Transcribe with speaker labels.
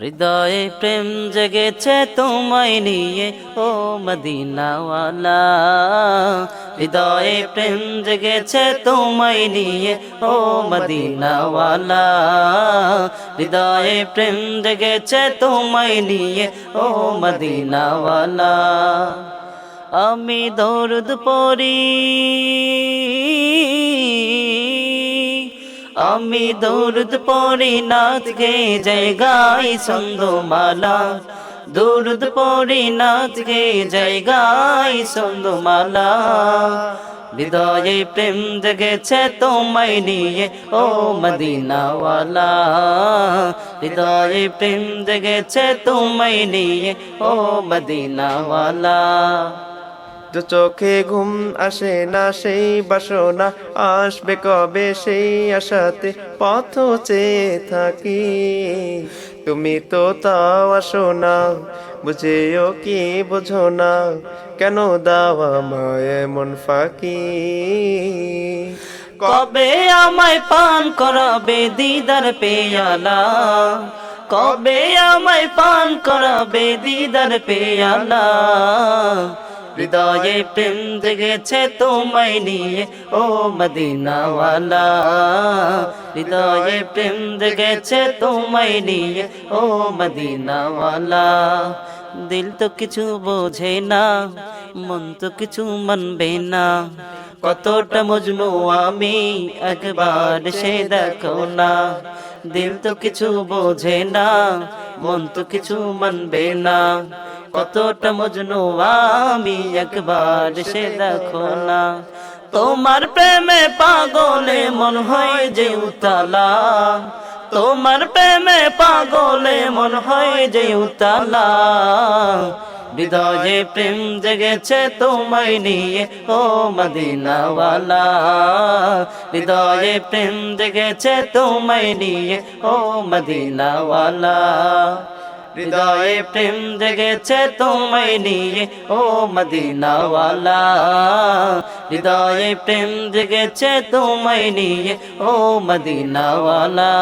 Speaker 1: হৃদয়ে প্রেম জেগেছে তোমায় নিয়ে ও মদিনাওয়ালা। হৃদয়ে প্রেম জেগেছে তোমায় নিয়ে ও মদিনাওয়ালা। হৃদয়ে প্রেম জেগেছে তোমায় নিয়ে ও মদিনাওয়ালা। আমি দরুদ পড়ি, আমি দরুদ পড়ি নাথ গে জয় গাই ছন্দমালা। দরুদ পড়ি নাথ গে জয় গাই ছন্দমালা। হৃদয়ে প্রেম জেগেছে তোমায় নিয়ে ও মদিনাওয়ালা। হৃদয়ে প্রেম জেগেছে তোমায় নিয়ে ও মদিনাওয়ালা।
Speaker 2: যে চোখে ঘুম আসে না সেই বাসনা আসবে কবে সেই আশাতে পথ চেয়ে থাকি। তুমি তো তাও আসো না, বুঝেও কি বোঝো না, কেন দাওয়া মায় মন ফাঁকি।
Speaker 1: কবে আমায় পান করাবে দিদার পেয়ালা। কবে আমায় পান করাবে দিদার পেয়ালা। হৃদয়ে প্রেম জেগেছে তোমায় নিয়ে ও মদিনাওয়ালা। হৃদয়ে প্রেম জেগেছে তোমায় নিয়ে ও মদিনাওয়ালা। দিল তো কিছু বোঝে না, মন তো কিছু মানবে না, কতটা মজনু আমি একবার সে দেখো না। দিল তো কিছু বোঝে না, মন তো কিছু মানবে না, কতটা মজনু আমি একবার সে দেখো না। তোমার প্রেমে পাগলে মন হয় যে উতালা। তোমার প্রেমে পাগলে মন হয় যে উতালা। হৃদয়ে প্রেম জেগেছে তোমায় নিয়ে ও মদিনাওয়ালা। হৃদয়ে প্রেম জেগেছে তোমায় নিয়ে ও মদিনাওয়ালা। হৃদয়ে প্রেম জেগেছে তোমায় নিয়ে ও মদিনাওয়ালা। হৃদয়ে প্রেম জেগেছে তোমায় নিয়ে ও মদিনাওয়ালা।